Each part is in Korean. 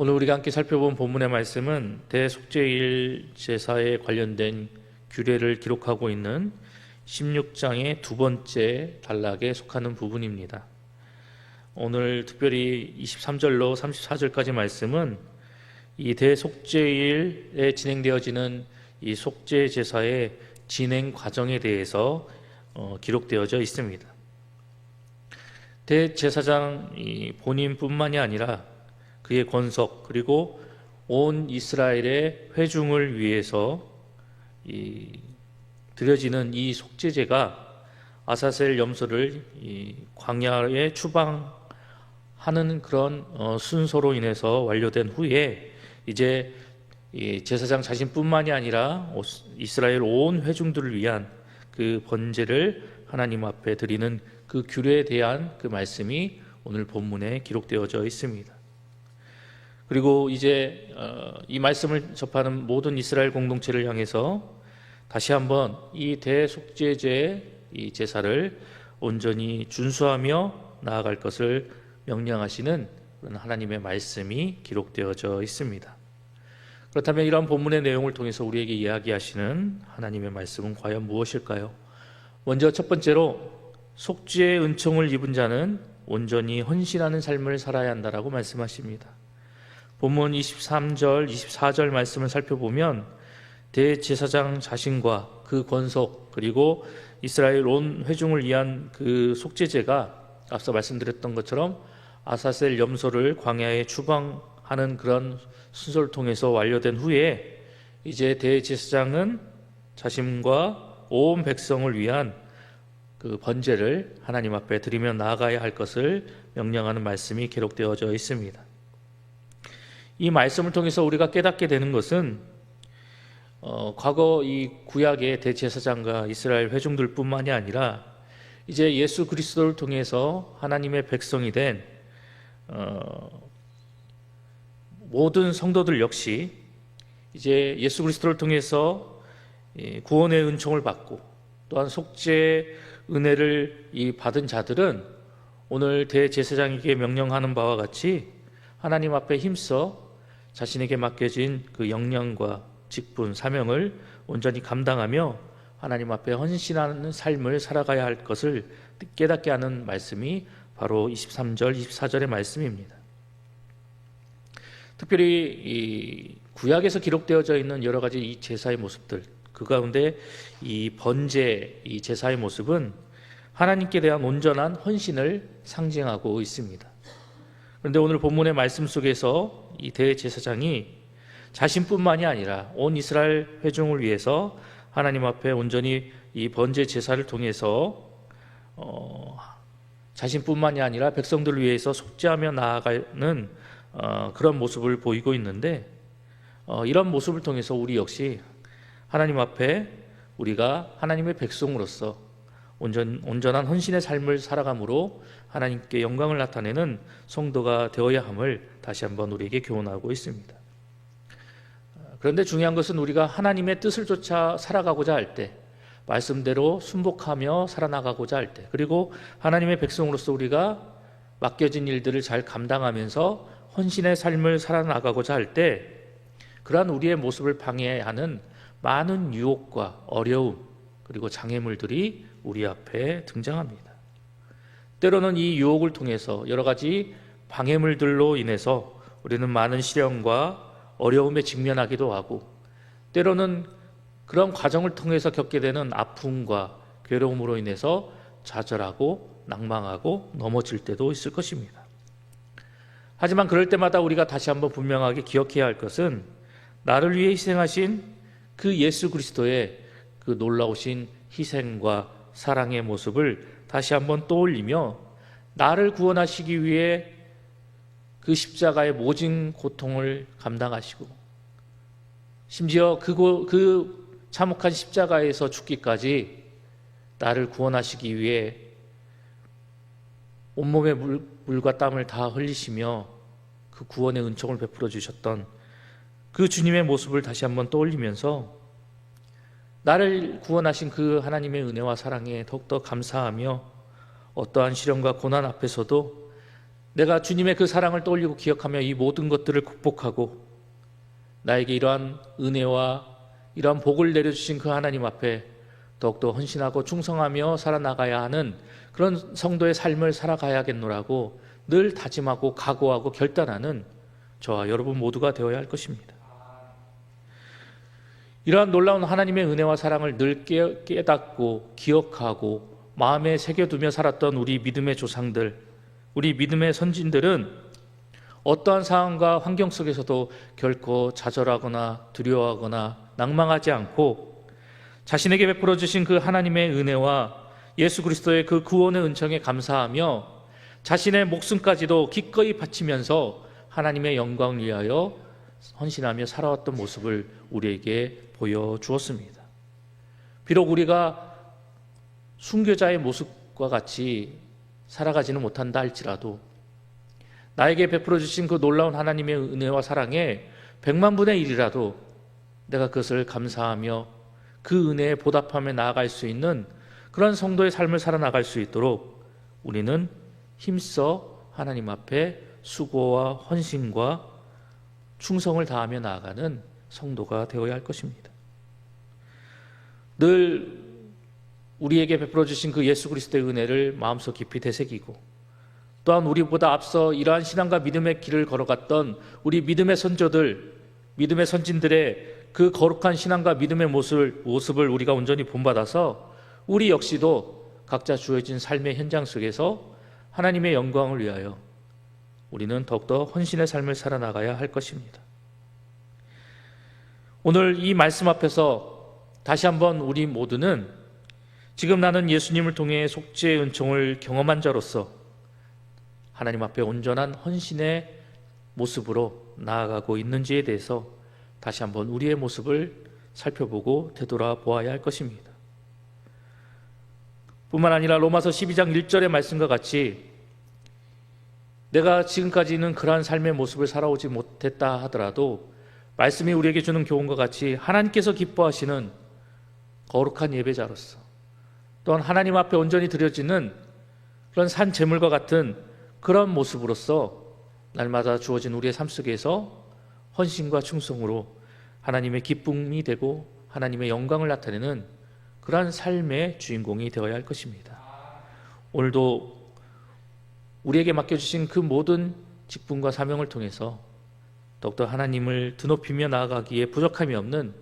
오늘 우리가 함께 살펴본 본문의 말씀은 대속죄일 제사에 관련된 규례를 기록하고 있는 16장의 두 번째 단락에 속하는 부분입니다. 오늘 특별히 23절로 34절까지 말씀은 이 대속죄일에 진행되어지는 이 속죄 제사의 진행 과정에 대해서 기록되어져 있습니다. 대제사장 본인뿐만이 아니라 그의 권속 그리고 온 이스라엘의 회중을 위해서 드려지는 이 속죄제가 아사셀 염소를 광야에 추방하는 그런 순서로 인해서 완료된 후에 이제 제사장 자신뿐만이 아니라 이스라엘 온 회중들을 위한 그 번제를 하나님 앞에 드리는 그 규례에 대한 그 말씀이 오늘 본문에 기록되어져 있습니다. 그리고 이제 이 말씀을 접하는 모든 이스라엘 공동체를 향해서 다시 한번 이 대속죄제의 이 제사를 온전히 준수하며 나아갈 것을 명령하시는 그런 하나님의 말씀이 기록되어져 있습니다. 그렇다면 이러한 본문의 내용을 통해서 우리에게 이야기하시는 하나님의 말씀은 과연 무엇일까요? 먼저 첫 번째로 속죄의 은총을 입은 자는 온전히 헌신하는 삶을 살아야 한다라고 말씀하십니다. 본문 23절, 24절 말씀을 살펴보면 대제사장 자신과 그 권속 그리고 이스라엘 온 회중을 위한 그 속죄제가 앞서 말씀드렸던 것처럼 아사셀 염소를 광야에 추방하는 그런 순서를 통해서 완료된 후에 이제 대제사장은 자신과 온 백성을 위한 그 번제를 하나님 앞에 드리며 나아가야 할 것을 명령하는 말씀이 기록되어져 있습니다. 이 말씀을 통해서 우리가 깨닫게 되는 것은 과거 이 구약의 대제사장과 이스라엘 회중들뿐만이 아니라 이제 예수 그리스도를 통해서 하나님의 백성이 된 모든 성도들 역시 이제 예수 그리스도를 통해서 구원의 은총을 받고 또한 속죄 은혜를 받은 자들은 오늘 대제사장에게 명령하는 바와 같이 하나님 앞에 힘써 자신에게 맡겨진 그 역량과 직분, 사명을 온전히 감당하며 하나님 앞에 헌신하는 삶을 살아가야 할 것을 깨닫게 하는 말씀이 바로 23절, 24절의 말씀입니다. 특별히 이 구약에서 기록되어져 있는 여러 가지 이 제사의 모습들, 그 가운데 이 번제, 이 제사의 모습은 하나님께 대한 온전한 헌신을 상징하고 있습니다. 그런데 오늘 본문의 말씀 속에서 이 대제사장이 자신뿐만이 아니라 온 이스라엘 회중을 위해서 하나님 앞에 온전히 이 번제 제사를 통해서 자신뿐만이 아니라 백성들을 위해서 속죄하며 나아가는 그런 모습을 보이고 있는데 이런 모습을 통해서 우리 역시 하나님 앞에 우리가 하나님의 백성으로서 온전한 헌신의 삶을 살아감으로 하나님께 영광을 나타내는 성도가 되어야 함을 다시 한번 우리에게 교훈하고 있습니다. 그런데 중요한 것은 우리가 하나님의 뜻을 쫓아 살아가고자 할 때, 말씀대로 순복하며 살아나가고자 할 때, 그리고 하나님의 백성으로서 우리가 맡겨진 일들을 잘 감당하면서 헌신의 삶을 살아나가고자 할 때, 그러한 우리의 모습을 방해하는 많은 유혹과 어려움 그리고 장애물들이 우리 앞에 등장합니다. 때로는 이 유혹을 통해서 여러 가지 방해물들로 인해서 우리는 많은 시련과 어려움에 직면하기도 하고 때로는 그런 과정을 통해서 겪게 되는 아픔과 괴로움으로 인해서 좌절하고 낭망하고 넘어질 때도 있을 것입니다. 하지만 그럴 때마다 우리가 다시 한번 분명하게 기억해야 할 것은 나를 위해 희생하신 그 예수 그리스도의 그 놀라우신 희생과 사랑의 모습을 다시 한번 떠올리며 나를 구원하시기 위해 그 십자가의 모진 고통을 감당하시고 심지어 그 참혹한 십자가에서 죽기까지 나를 구원하시기 위해 온몸의 물과 땀을 다 흘리시며 그 구원의 은총을 베풀어 주셨던 그 주님의 모습을 다시 한번 떠올리면서 나를 구원하신 그 하나님의 은혜와 사랑에 더욱더 감사하며 어떠한 시련과 고난 앞에서도 내가 주님의 그 사랑을 떠올리고 기억하며 이 모든 것들을 극복하고 나에게 이러한 은혜와 이러한 복을 내려주신 그 하나님 앞에 더욱더 헌신하고 충성하며 살아나가야 하는 그런 성도의 삶을 살아가야겠노라고 늘 다짐하고 각오하고 결단하는 저와 여러분 모두가 되어야 할 것입니다. 이러한 놀라운 하나님의 은혜와 사랑을 늘 깨닫고 기억하고 마음에 새겨두며 살았던 우리 믿음의 조상들, 우리 믿음의 선진들은 어떠한 상황과 환경 속에서도 결코 좌절하거나 두려워하거나 낭망하지 않고 자신에게 베풀어 주신 그 하나님의 은혜와 예수 그리스도의 그 구원의 은총에 감사하며 자신의 목숨까지도 기꺼이 바치면서 하나님의 영광을 위하여 헌신하며 살아왔던 모습을 우리에게 보여주었습니다. 비록 우리가 순교자의 모습과 같이 살아가지는 못한다 할지라도 나에게 베풀어 주신 그 놀라운 하나님의 은혜와 사랑에 100만 분의 1이라도 내가 그것을 감사하며 그 은혜에 보답하며 나아갈 수 있는 그런 성도의 삶을 살아나갈 수 있도록 우리는 힘써 하나님 앞에 수고와 헌신과 충성을 다하며 나아가는 성도가 되어야 할 것입니다. 늘 우리에게 베풀어 주신 그 예수 그리스도의 은혜를 마음속 깊이 되새기고 또한 우리보다 앞서 이러한 신앙과 믿음의 길을 걸어갔던 우리 믿음의 선조들, 믿음의 선진들의 그 거룩한 신앙과 믿음의 모습을 우리가 온전히 본받아서 우리 역시도 각자 주어진 삶의 현장 속에서 하나님의 영광을 위하여 우리는 더욱더 헌신의 삶을 살아나가야 할 것입니다. 오늘 이 말씀 앞에서 다시 한번 우리 모두는 지금 나는 예수님을 통해 속죄의 은총을 경험한 자로서 하나님 앞에 온전한 헌신의 모습으로 나아가고 있는지에 대해서 다시 한번 우리의 모습을 살펴보고 되돌아보아야 할 것입니다. 뿐만 아니라 로마서 12장 1절의 말씀과 같이 내가 지금까지는 그러한 삶의 모습을 살아오지 못했다 하더라도 말씀이 우리에게 주는 교훈과 같이 하나님께서 기뻐하시는 거룩한 예배자로서 또한 하나님 앞에 온전히 드려지는 그런 산 제물과 같은 그런 모습으로서 날마다 주어진 우리의 삶 속에서 헌신과 충성으로 하나님의 기쁨이 되고 하나님의 영광을 나타내는 그러한 삶의 주인공이 되어야 할 것입니다. 오늘도 우리에게 맡겨주신 그 모든 직분과 사명을 통해서 더욱더 하나님을 드높이며 나아가기에 부족함이 없는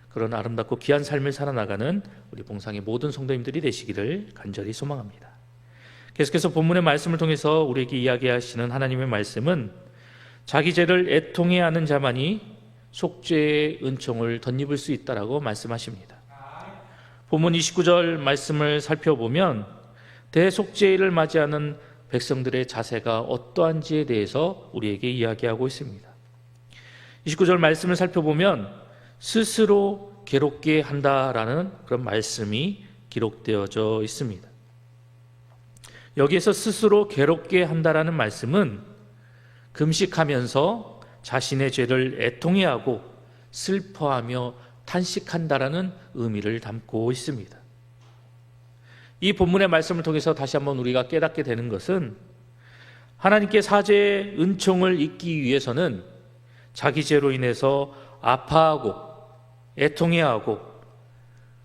그런 아름답고 귀한 삶을 살아나가는 우리 봉상의 모든 성도님들이 되시기를 간절히 소망합니다. 계속해서 본문의 말씀을 통해서 우리에게 이야기하시는 하나님의 말씀은 자기 죄를 애통해 하는 자만이 속죄의 은총을 덧입을 수 있다라고 말씀하십니다. 본문 29절 말씀을 살펴보면 대속죄를 맞이하는 백성들의 자세가 어떠한지에 대해서 우리에게 이야기하고 있습니다. 29절 말씀을 살펴보면 스스로 괴롭게 한다라는 그런 말씀이 기록되어져 있습니다. 여기에서 스스로 괴롭게 한다라는 말씀은 금식하면서 자신의 죄를 애통해하고 슬퍼하며 탄식한다라는 의미를 담고 있습니다. 이 본문의 말씀을 통해서 다시 한번 우리가 깨닫게 되는 것은 하나님께 사죄의 은총을 잊기 위해서는 자기 죄로 인해서 아파하고 애통해하고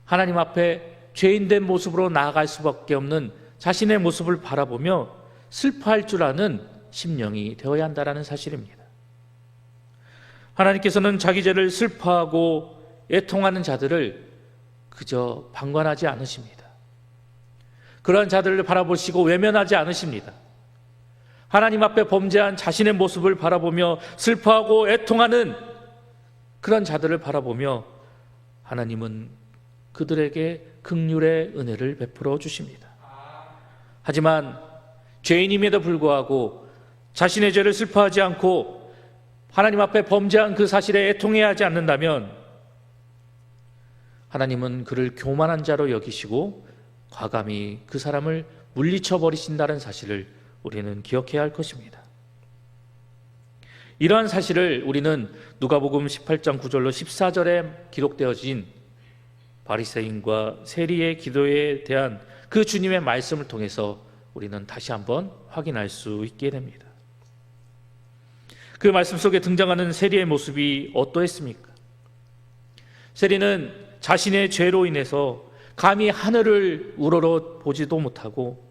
하나님 앞에 죄인된 모습으로 나아갈 수밖에 없는 자신의 모습을 바라보며 슬퍼할 줄 아는 심령이 되어야 한다는 사실입니다. 하나님께서는 자기 죄를 슬퍼하고 애통하는 자들을 그저 방관하지 않으십니다. 그러한 자들을 바라보시고 외면하지 않으십니다. 하나님 앞에 범죄한 자신의 모습을 바라보며 슬퍼하고 애통하는 그런 자들을 바라보며 하나님은 그들에게 긍휼의 은혜를 베풀어 주십니다. 하지만 죄인임에도 불구하고 자신의 죄를 슬퍼하지 않고 하나님 앞에 범죄한 그 사실에 애통해야 하지 않는다면 하나님은 그를 교만한 자로 여기시고 과감히 그 사람을 물리쳐 버리신다는 사실을 우리는 기억해야 할 것입니다. 이러한 사실을 우리는 누가복음 18장 9절로 14절에 기록되어진 바리새인과 세리의 기도에 대한 그 주님의 말씀을 통해서 우리는 다시 한번 확인할 수 있게 됩니다. 그 말씀 속에 등장하는 세리의 모습이 어떠했습니까? 세리는 자신의 죄로 인해서 감히 하늘을 우러러 보지도 못하고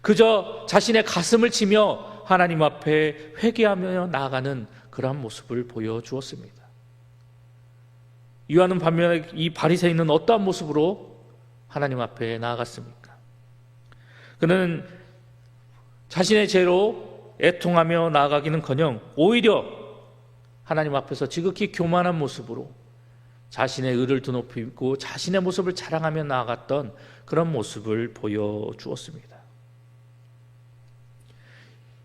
그저 자신의 가슴을 치며 하나님 앞에 회개하며 나아가는 그러한 모습을 보여주었습니다. 이와는 반면에 이 바리새인은 어떠한 모습으로 하나님 앞에 나아갔습니까? 그는 자신의 죄로 애통하며 나아가기는커녕 오히려 하나님 앞에서 지극히 교만한 모습으로 자신의 의를 드높이고 자신의 모습을 자랑하며 나아갔던 그런 모습을 보여주었습니다.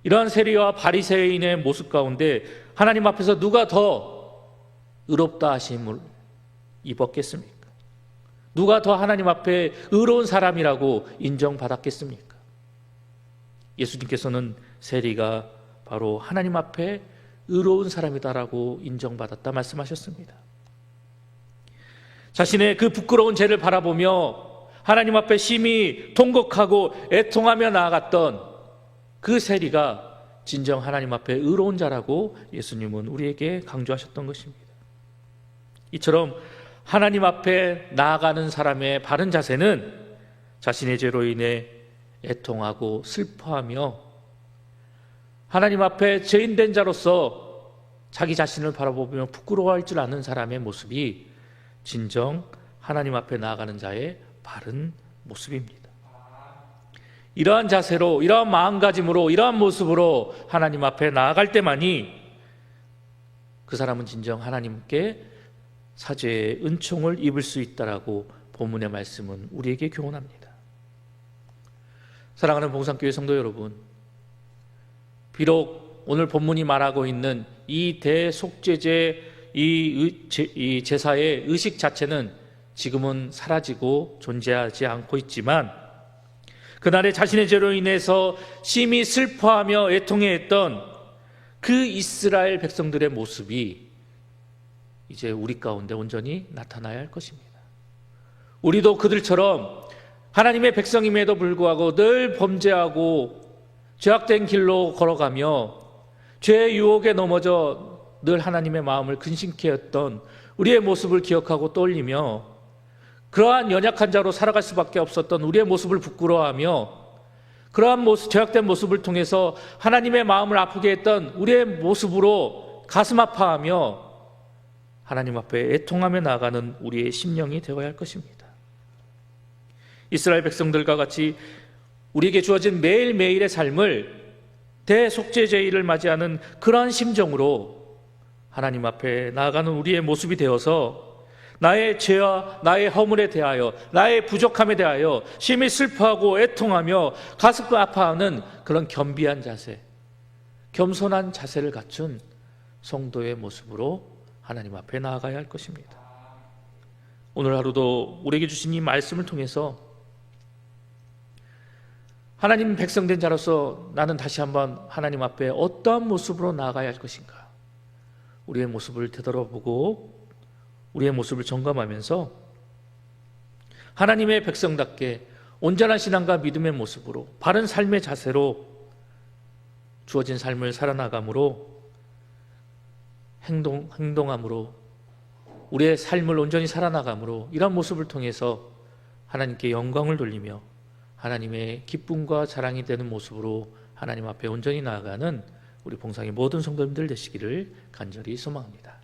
이러한 세리와 바리새인의 모습 가운데 하나님 앞에서 누가 더 의롭다 하심을 입었겠습니까? 누가 더 하나님 앞에 의로운 사람이라고 인정받았겠습니까? 예수님께서는 세리가 바로 하나님 앞에 의로운 사람이다라고 인정받았다 말씀하셨습니다. 자신의 그 부끄러운 죄를 바라보며 하나님 앞에 심히 통곡하고 애통하며 나아갔던 그 세리가 진정 하나님 앞에 의로운 자라고 예수님은 우리에게 강조하셨던 것입니다. 이처럼 하나님 앞에 나아가는 사람의 바른 자세는 자신의 죄로 인해 애통하고 슬퍼하며 하나님 앞에 죄인된 자로서 자기 자신을 바라보며 부끄러워할 줄 아는 사람의 모습이 진정 하나님 앞에 나아가는 자의 바른 모습입니다. 이러한 자세로, 이러한 마음가짐으로, 이러한 모습으로 하나님 앞에 나아갈 때만이 그 사람은 진정 하나님께 사죄의 은총을 입을 수 있다라고 본문의 말씀은 우리에게 교훈합니다. 사랑하는 봉산교회 성도 여러분, 비록 오늘 본문이 말하고 있는 이 대속죄제 이 제사의 의식 자체는 지금은 사라지고 존재하지 않고 있지만 그날에 자신의 죄로 인해서 심히 슬퍼하며 애통해했던 그 이스라엘 백성들의 모습이 이제 우리 가운데 온전히 나타나야 할 것입니다. 우리도 그들처럼 하나님의 백성임에도 불구하고 늘 범죄하고 죄악된 길로 걸어가며 죄의 유혹에 넘어져 늘 하나님의 마음을 근심케 했던 우리의 모습을 기억하고 떠올리며 그러한 연약한 자로 살아갈 수밖에 없었던 우리의 모습을 부끄러워하며 그러한 모습, 죄악된 모습을 통해서 하나님의 마음을 아프게 했던 우리의 모습으로 가슴 아파하며 하나님 앞에 애통하며 나아가는 우리의 심령이 되어야 할 것입니다. 이스라엘 백성들과 같이 우리에게 주어진 매일매일의 삶을 대속죄제일을 맞이하는 그러한 심정으로 하나님 앞에 나아가는 우리의 모습이 되어서 나의 죄와 나의 허물에 대하여 나의 부족함에 대하여 심히 슬퍼하고 애통하며 가슴 아파하는 그런 겸비한 자세, 겸손한 자세를 갖춘 성도의 모습으로 하나님 앞에 나아가야 할 것입니다. 오늘 하루도 우리에게 주신 이 말씀을 통해서 하나님 백성된 자로서 나는 다시 한번 하나님 앞에 어떠한 모습으로 나아가야 할 것인가, 우리의 모습을 되돌아보고 우리의 모습을 점검하면서 하나님의 백성답게 온전한 신앙과 믿음의 모습으로 바른 삶의 자세로 주어진 삶을 살아나감으로 행동함으로 우리의 삶을 온전히 살아나감으로 이런 모습을 통해서 하나님께 영광을 돌리며 하나님의 기쁨과 자랑이 되는 모습으로 하나님 앞에 온전히 나아가는 우리 봉상의 모든 성도님들 되시기를 간절히 소망합니다.